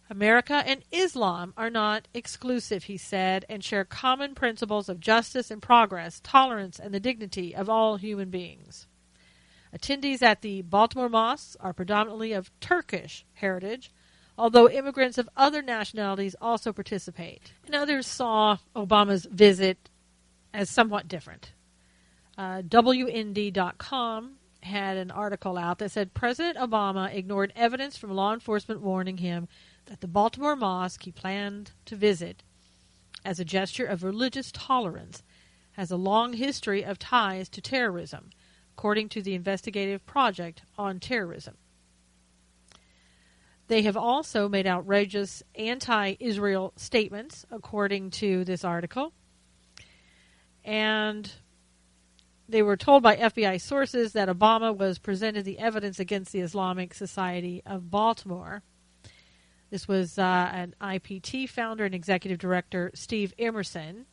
[SPEAKER 2] America and Islam are not exclusive, he said, and share common principles of justice and progress, tolerance, and the dignity of all human beings. Attendees at the Baltimore mosques are predominantly of Turkish heritage, although immigrants of other nationalities also participate. And others saw Obama's visit as somewhat different. WND.com had an article out that said President Obama ignored evidence from law enforcement warning him that the Baltimore mosque he planned to visit, as a gesture of religious tolerance, has a long history of ties to terrorism, according to the Investigative Project on Terrorism. They have also made outrageous anti-Israel statements, according to this article. And they were told by FBI sources that Obama was presented the evidence against the Islamic Society of Baltimore. This was an IPT founder and executive director, Steve Emerson,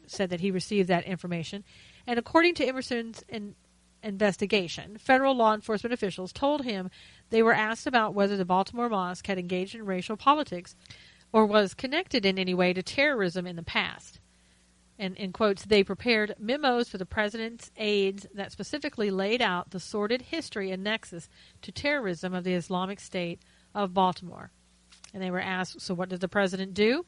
[SPEAKER 2] said that he received that information. And according to Emerson's investigation, federal law enforcement officials told him they were asked about whether the Baltimore mosque had engaged in racial politics or was connected in any way to terrorism in the past. And in quotes, they prepared memos for the president's aides that specifically laid out the sordid history and nexus to terrorism of the Islamic State of Baltimore. And they were asked, so what did the president do?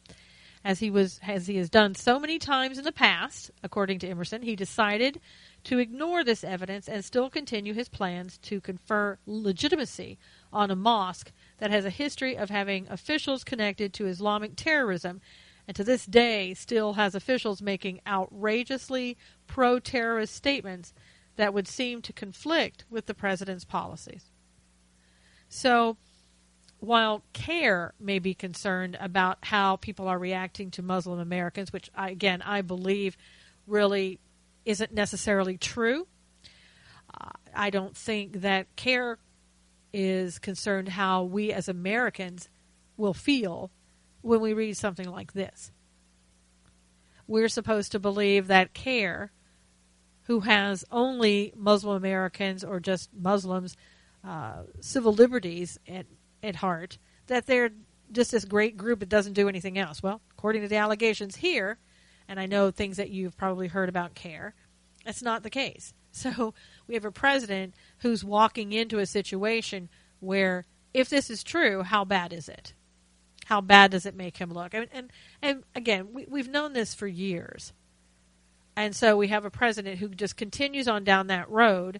[SPEAKER 2] As he has done so many times in the past, according to Emerson, he decided to ignore this evidence and still continue his plans to confer legitimacy on a mosque that has a history of having officials connected to Islamic terrorism, and to this day still has officials making outrageously pro-terrorist statements that would seem to conflict with the president's policies. So, while CARE may be concerned about how people are reacting to Muslim Americans, which I believe really isn't necessarily true, I don't think that CARE is concerned how we as Americans will feel when we read something like this. We're supposed to believe that CARE, who has only Muslim Americans or just Muslims, civil liberties at heart, that they're just this great group that doesn't do anything else. Well, according to the allegations here, and I know things that you've probably heard about CARE, that's not the case. So we have a president who's walking into a situation where, if this is true, how bad is it? How bad does it make him look? And again, we've known this for years. And so we have a president who just continues on down that road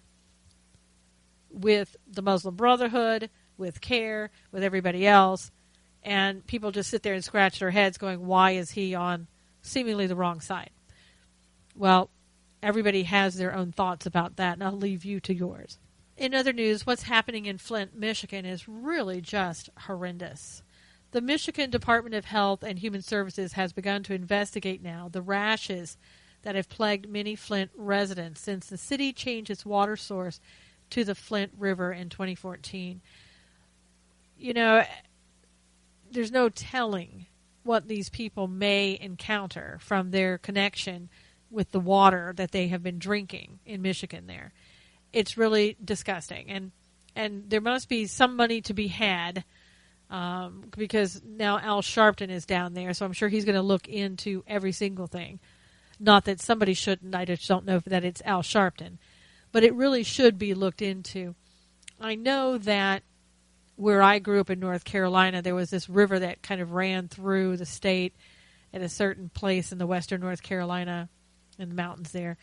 [SPEAKER 2] with the Muslim Brotherhood, with CARE, with everybody else. And people just sit there and scratch their heads going, why is he on seemingly the wrong side? Well, everybody has their own thoughts about that, and I'll leave you to yours. In other news, what's happening in Flint, Michigan is really just horrendous. The Michigan Department of Health and Human Services has begun to investigate now the rashes that have plagued many Flint residents since the city changed its water source to the Flint River in 2014. You know, there's no telling what these people may encounter from their connection with the water that they have been drinking in Michigan there. It's really disgusting. And there must be some money to be had because now Al Sharpton is down there, so I'm sure he's going to look into every single thing. Not that somebody shouldn't, I just don't know that it's Al Sharpton. But it really should be looked into. I know that where I grew up in North Carolina, there was this river that kind of ran through the state at a certain place in the western North Carolina, in the mountains there.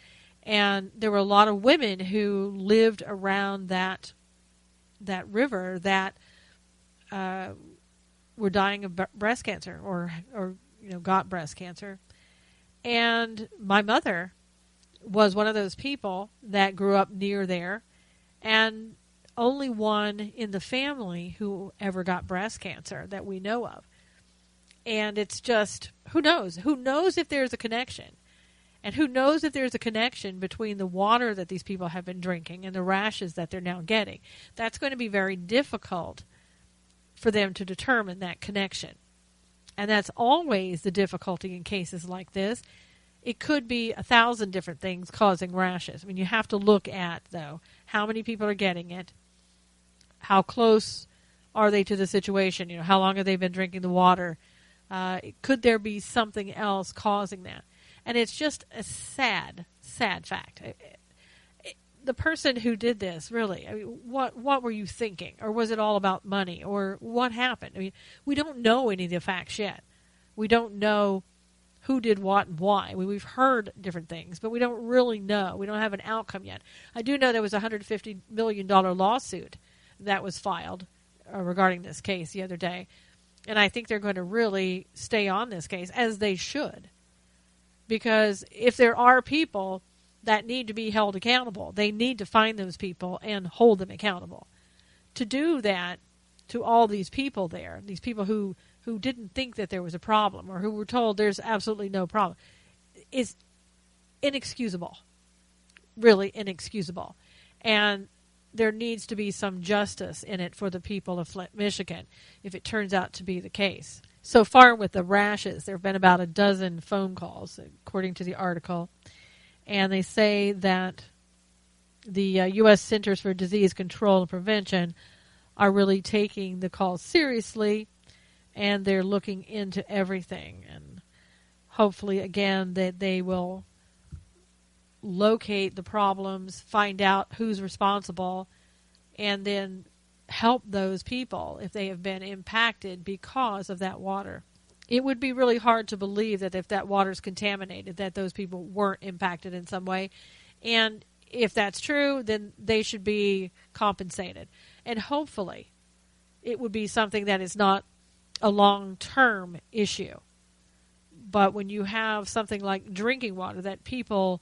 [SPEAKER 2] And there were a lot of women who lived around that river that were dying of breast cancer or got breast cancer. And my mother was one of those people that grew up near there, and only one in the family who ever got breast cancer that we know of. And it's just, who knows? Who knows if there's a connection? And who knows if there's a connection between the water that these people have been drinking and the rashes that they're now getting? That's going to be very difficult for them to determine that connection. And that's always the difficulty in cases like this. It could be 1,000 different things causing rashes. I mean, you have to look at, though, how many people are getting it, how close are they to the situation, how long have they been drinking the water, could there be something else causing that? And it's just a sad, sad fact. The person who did this, really, I mean, what were you thinking? Or was it all about money? Or what happened? I mean, we don't know any of the facts yet. We don't know who did what and why. We've heard different things, but we don't really know. We don't have an outcome yet. I do know there was a $150 million lawsuit that was filed regarding this case the other day. And I think they're going to really stay on this case, as they should. Because if there are people that need to be held accountable, they need to find those people and hold them accountable. To do that to all these people there, these people who didn't think that there was a problem or who were told there's absolutely no problem, is inexcusable. Really inexcusable. And there needs to be some justice in it for the people of Flint, Michigan, if it turns out to be the case. So far with the rashes, there have been about a dozen phone calls, according to the article. And they say that the U.S. Centers for Disease Control and Prevention are really taking the calls seriously, and they're looking into everything. And hopefully, again, that they will locate the problems, find out who's responsible, and then help those people if they have been impacted because of that water. It would be really hard to believe that if that water is contaminated, that those people weren't impacted in some way. And if that's true, then they should be compensated. And hopefully it would be something that is not a long-term issue. But when you have something like drinking water that people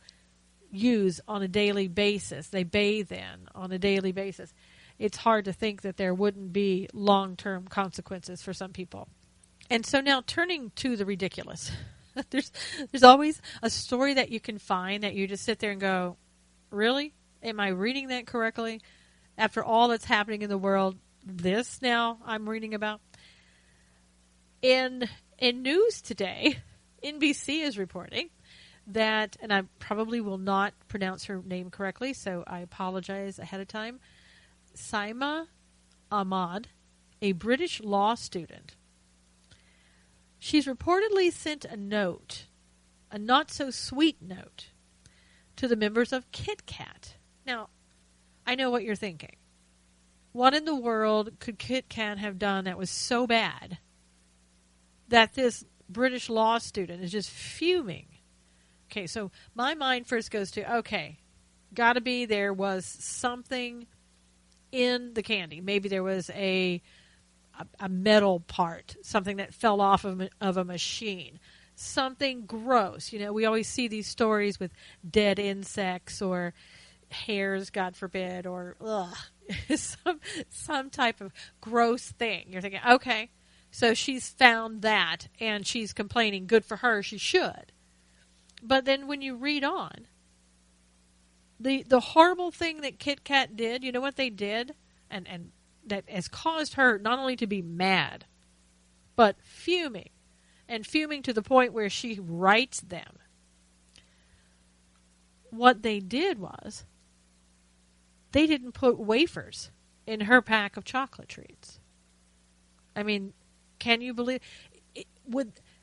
[SPEAKER 2] use on a daily basis, they bathe in on a daily basis, it's hard to think that there wouldn't be long-term consequences for some people. And so now turning to the ridiculous, there's always a story that you can find that you just sit there and go, really? Am I reading that correctly? After all that's happening in the world, this now I'm reading about? In news today, NBC is reporting that, and I probably will not pronounce her name correctly, so I apologize ahead of time. Saima Ahmad, a British law student. She's reportedly sent a note, a not-so-sweet note, to the members of Kit Kat. Now, I know what you're thinking. What in the world could Kit Kat have done that was so bad that this British law student is just fuming? Okay, so my mind first goes to, okay, gotta be there was something in the candy. Maybe there was a metal part, something that fell off of a machine. Something gross. You know, we always see these stories with dead insects or hairs, God forbid, or some type of gross thing. You're thinking, okay, so she's found that and she's complaining. Good for her, she should. But then when you read on, the horrible thing that Kit Kat did, you know what they did? And that has caused her not only to be mad, but fuming. And fuming to the point where she writes them. What they did was, they didn't put wafers in her pack of chocolate treats. I mean, can you believe it?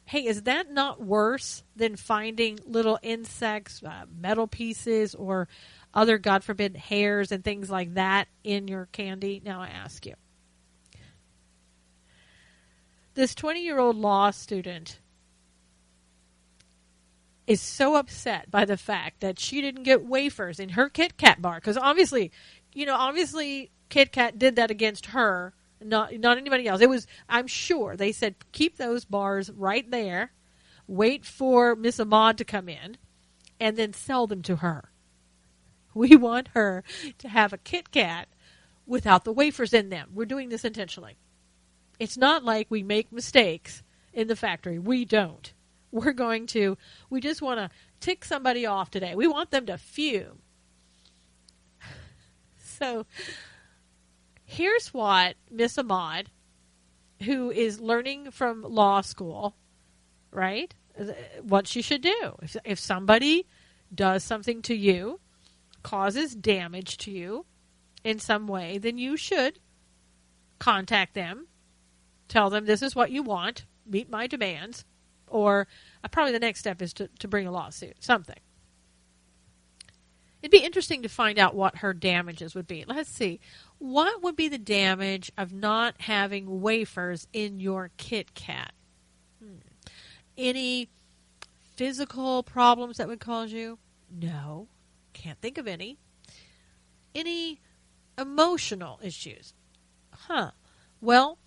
[SPEAKER 2] Hey, is that not worse than finding little insects, metal pieces, or other, God forbid, hairs and things like that in your candy? Now I ask you. This 20-year-old law student is so upset by the fact that she didn't get wafers in her Kit Kat bar. Because obviously Kit Kat did that against her, not anybody else. It was, I'm sure, they said, keep those bars right there, wait for Miss Ahmad to come in, and then sell them to her. We want her to have a Kit Kat without the wafers in them. We're doing this intentionally. It's not like we make mistakes in the factory. We don't. We just want to tick somebody off today. We want them to fume. So here's what Miss Ahmad, who is learning from law school, right, what she should do. If somebody does something to you, causes damage to you in some way, then you should contact them. Tell them this is what you want, meet my demands, or probably the next step is to bring a lawsuit, something. It'd be interesting to find out what her damages would be. Let's see. What would be the damage of not having wafers in your Kit Kat? Any physical problems that would cause you? No. Can't think of any. Any emotional issues? Well,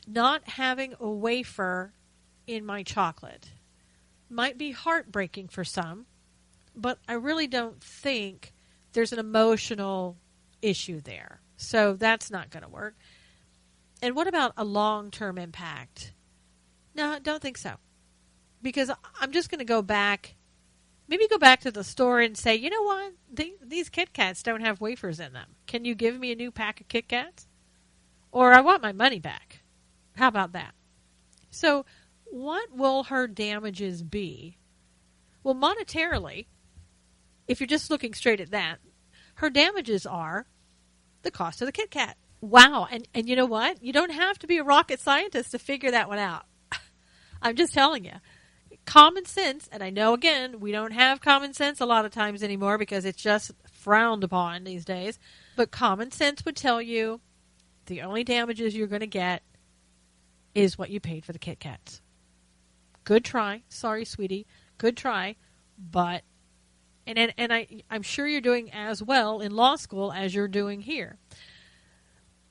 [SPEAKER 2] not having a wafer in my chocolate might be heartbreaking for some, but I really don't think there's an emotional issue there. So that's not going to work. And what about a long-term impact? No, I don't think so. Because I'm just going to go back to the store and say, you know what? These Kit Kats don't have wafers in them. Can you give me a new pack of Kit Kats? Or I want my money back. How about that? So what will her damages be? Well, monetarily, if you're just looking straight at that, her damages are the cost of the Kit Kat. Wow. And you know what? You don't have to be a rocket scientist to figure that one out. I'm just telling you. Common sense, and I know, again, we don't have common sense a lot of times anymore because it's just frowned upon these days, but common sense would tell you the only damages you're going to get is what you paid for the Kit Kats. Good try. Sorry, sweetie. Good try. But, I'm sure you're doing as well in law school as you're doing here.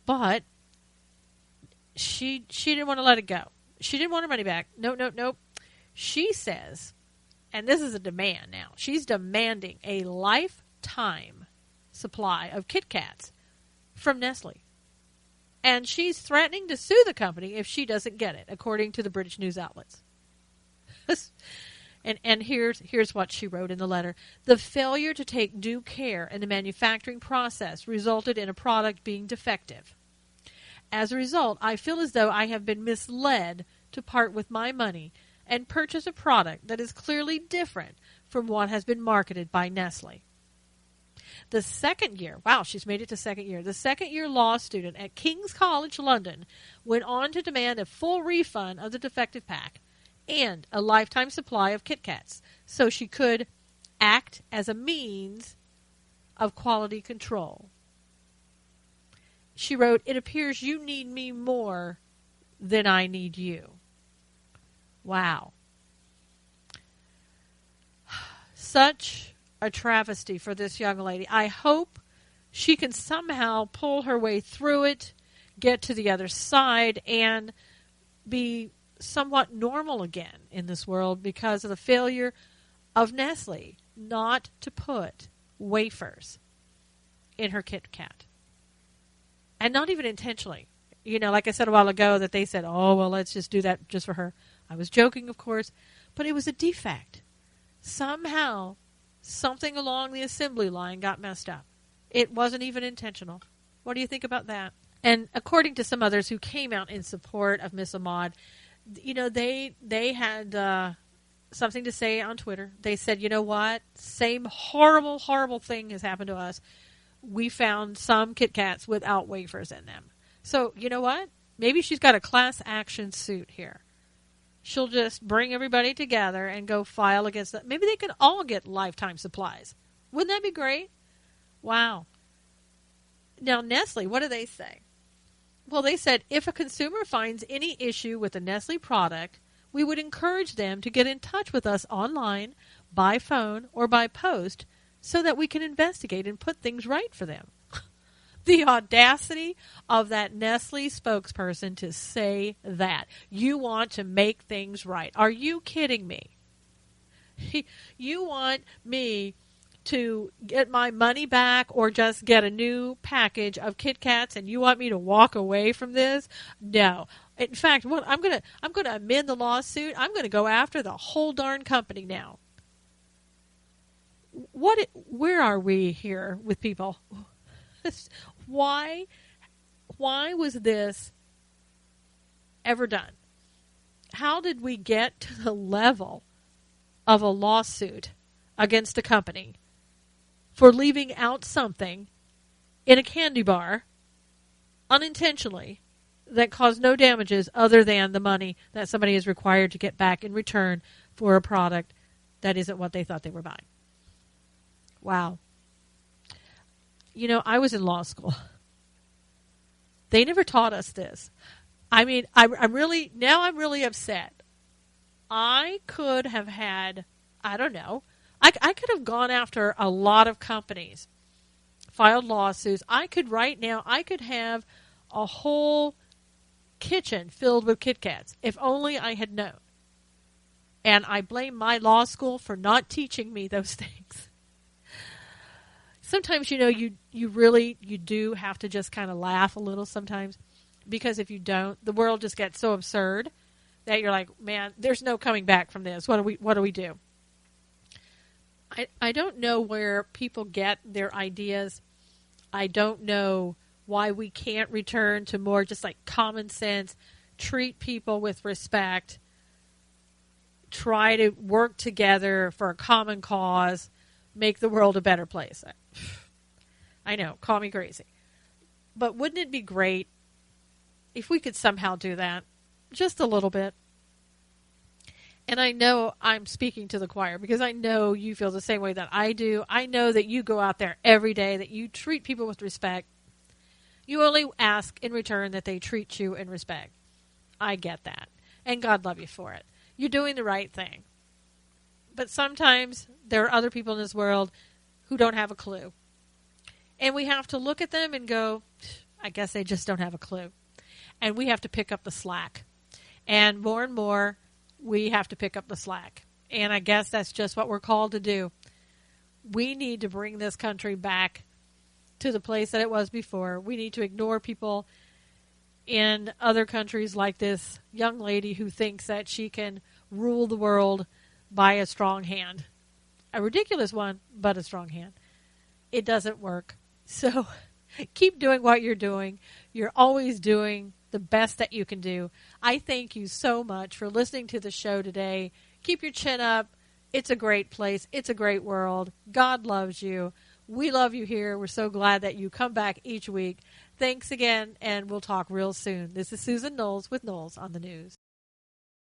[SPEAKER 2] But she didn't want to let it go. She didn't want her money back. Nope. She says, and this is a demand now, she's demanding a lifetime supply of Kit Kats from Nestle. And she's threatening to sue the company if she doesn't get it, according to the British news outlets. And here's what she wrote in the letter. The failure to take due care in the manufacturing process resulted in a product being defective. As a result, I feel as though I have been misled to part with my money and purchase a product that is clearly different from what has been marketed by Nestle. The second year, wow, she's made it to second year. The second-year law student at King's College London went on to demand a full refund of the defective pack and a lifetime supply of Kit Kats so she could act as a means of quality control. She wrote, "It appears you need me more than I need you." Wow. Such a travesty for this young lady. I hope she can somehow pull her way through it, get to the other side, and be somewhat normal again in this world because of the failure of Nestle not to put wafers in her Kit Kat. And not even intentionally. You know, like I said a while ago that they said, oh, well, let's just do that just for her. I was joking, of course, but it was a defect. Somehow, something along the assembly line got messed up. It wasn't even intentional. What do you think about that? And according to some others who came out in support of Miss Ahmad, you know, they had something to say on Twitter. They said, you know what? Same horrible, horrible thing has happened to us. We found some Kit Kats without wafers in them. So, you know what? Maybe she's got a class action suit here. She'll just bring everybody together and go file against them. Maybe they can all get lifetime supplies. Wouldn't that be great? Wow. Now, Nestle, what do they say? Well, they said, if a consumer finds any issue with a Nestle product, we would encourage them to get in touch with us online, by phone, or by post so that we can investigate and put things right for them. The audacity of that Nestle spokesperson to say that. You want to make things right. Are you kidding me? You want me to get my money back or just get a new package of Kit Kats and you want me to walk away from this? No. In fact, what I'm going to amend the lawsuit. I'm going to go after the whole darn company now. Where are we here with people? Why was this ever done? How did we get to the level of a lawsuit against a company for leaving out something in a candy bar unintentionally that caused no damages other than the money that somebody is required to get back in return for a product that isn't what they thought they were buying? Wow. You know, I was in law school. They never taught us this. I mean, I'm really upset. I could have had, I don't know, I could have gone after a lot of companies, filed lawsuits. I could have a whole kitchen filled with Kit Kats if only I had known. And I blame my law school for not teaching me those things. Sometimes, you know, you do have to just kind of laugh a little sometimes, because if you don't, the world just gets so absurd that you're like, man, there's no coming back from this. What do we do? I don't know where people get their ideas. I don't know why we can't return to more just like common sense, treat people with respect, try to work together for a common cause, make the world a better place. I know, call me crazy. But wouldn't it be great if we could somehow do that? Just a little bit. And I know I'm speaking to the choir because I know you feel the same way that I do. I know that you go out there every day, that you treat people with respect. You only ask in return that they treat you in respect. I get that. And God love you for it. You're doing the right thing. But sometimes there are other people in this world who don't have a clue. And we have to look at them and go, I guess they just don't have a clue. And we have to pick up the slack. And more, we have to pick up the slack. And I guess that's just what we're called to do. We need to bring this country back to the place that it was before. We need to ignore people in other countries like this young lady who thinks that she can rule the world by a strong hand. A ridiculous one, but a strong hand. It doesn't work. So keep doing what you're doing. You're always doing the best that you can do. I thank you so much for listening to the show today. Keep your chin up. It's a great place. It's a great world. God loves you. We love you here. We're so glad that you come back each week. Thanks again, and we'll talk real soon. This is Susan Knowles with Knowles on the News.